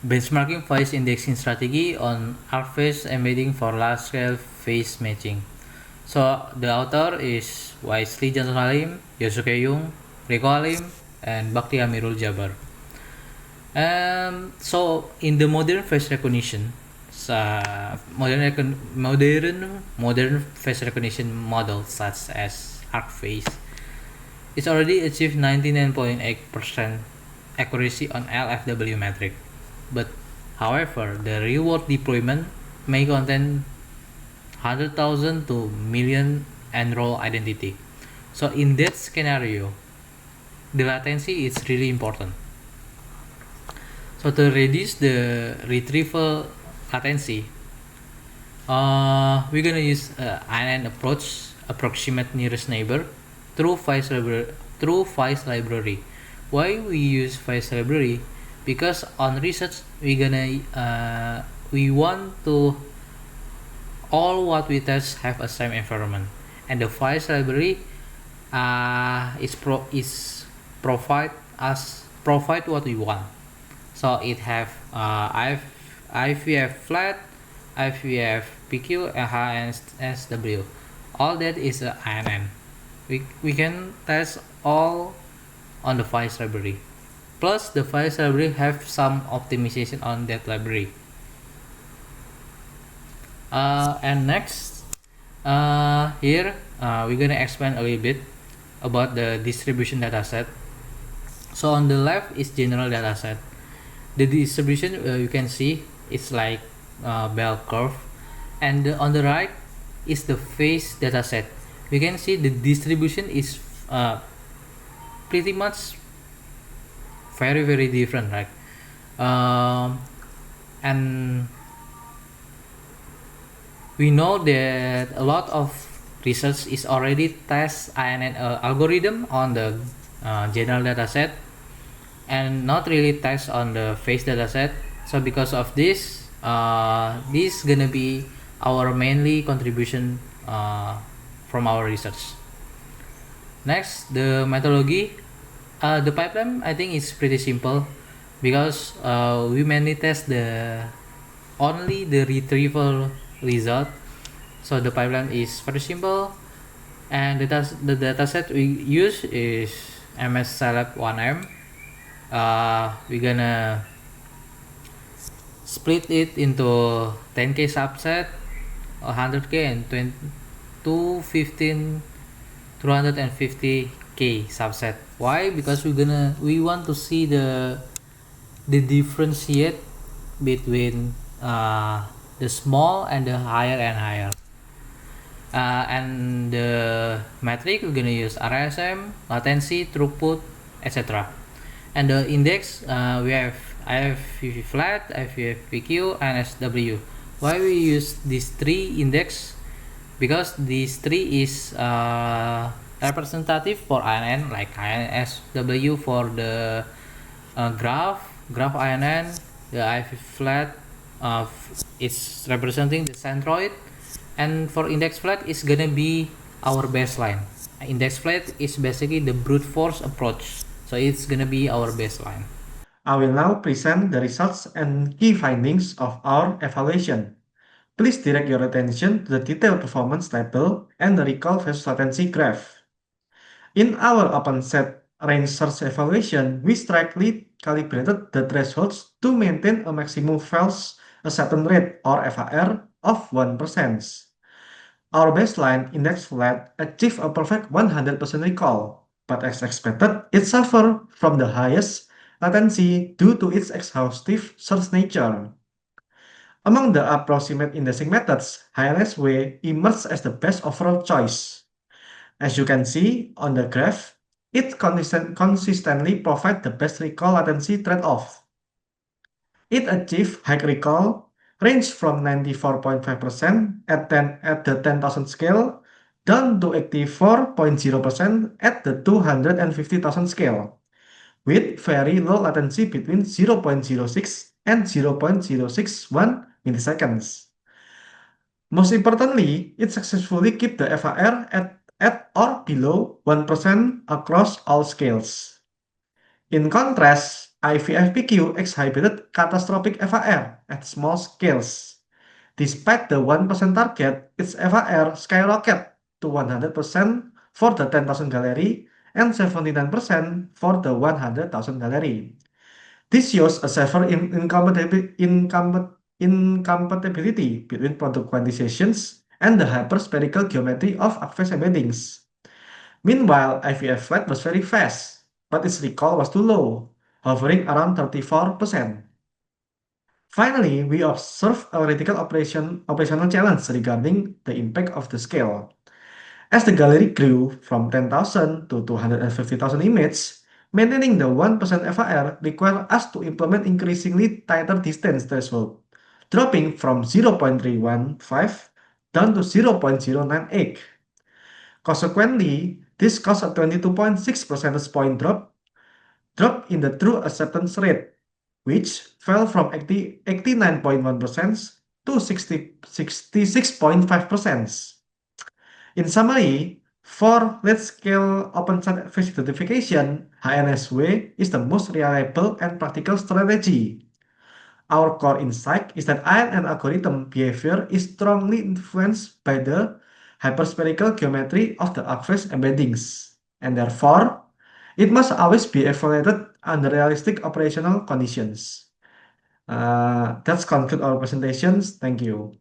Benchmarking phase indexing strategy on ArcFace embedding for large-scale phase matching. So the author is Wisely Johnson Halim, Yosuke Yung, Rico Halim, and Bhakti Amirul Jabar. So in the modern face recognition, modern face recognition models such as ArcFace, it's already achieved 99.8% accuracy on LFW metric. But however, the real-world deployment may contain 100,000 to million enroll identity. So in that scenario, the latency is really important. So to reduce the retrieval latency, we're gonna use INN approach, approximate nearest neighbor, through Vice library. Why we use Vice library? Because on research we want to all what we test have a same environment, and the Vice library is provide what we want. So it have IVF flat, IVF PQ, and SW. All that is a INN. We can test all on the Vice library. Plus the Vice library have some optimization on that library. And next, here we're gonna expand a little bit about the distribution dataset. So on the left is general dataset. The distribution you can see it's like bell curve, and on the right is the phase dataset. We can see the distribution is pretty much very different, right? And we know that a lot of research is already test INN algorithm on the general dataset and not really test on the phase dataset. So because of this, this gonna be our mainly contribution from our research. Next, the methodology. The pipeline I think is pretty simple because we mainly test only the retrieval result. So the pipeline is very simple, and the dataset we use is MS Scilab 1M. We're gonna split it into 10k subset, 100k, and 215 250k subset. Why? Because we want to see the differentiate between the small and the higher and higher. And the metric we're gonna use RSM, latency, throughput, etc. And the index we have IFV flat, IFVPQ, and SW. Why we use these three index? Because these three is representative for INN, like INSW for the graph INN, the IFV flat is representing the centroid, and for index flat is gonna be our baseline. Index flat is basically the brute force approach, so it's gonna be our baseline. I will now present the results and key findings of our evaluation. Please direct your attention to the detailed performance table and the recall versus latency graph. In our open set range search evaluation, we strictly calibrated the thresholds to maintain a maximum false acceptance rate or FAR of 1%. Our baseline index flat achieved a perfect 100% recall, but as expected, it suffered from the highest latency due to its exhaustive search nature. Among the approximate indexing methods, HLSW emerged as the best overall choice. As you can see on the graph, it consistently provides the best recall latency trade-off. It achieved high recall, ranged from 94.5% at the 10,000 scale down to 84.0% at the 250,000 scale, with very low latency between 0.06 and 0.061 milliseconds. Most importantly, it successfully kept the FAR at or below 1% across all scales. In contrast, IVFPQ exhibited catastrophic FAR at small scales. Despite the 1% target, its FAR skyrocketed to 100% for the 10,000 gallery and 79% for the 100,000 gallery. This shows a severe incompatibility between product quantizations and the hyperspherical geometry of Akfes embeddings. Meanwhile, IVF flight was very fast, but its recall was too low, hovering around 34%. Finally, we observe a critical operational challenge regarding the impact of the scale. As the gallery grew from 10,000 to 250,000 images, maintaining the 1% FAR required us to implement increasingly tighter distance threshold, dropping from 0.315 down to 0.098. Consequently, this caused a 22.6 percentage point drop in the true acceptance rate, which fell from 89.1% to 66.5%. In summary, for large-scale open-site face identification, HNSW is the most reliable and practical strategy. Our core insight is that INN algorithm behavior is strongly influenced by the hyperspherical geometry of the Akfes embeddings, and therefore, it must always be evaluated under realistic operational conditions. That's conclude our presentations. Thank you.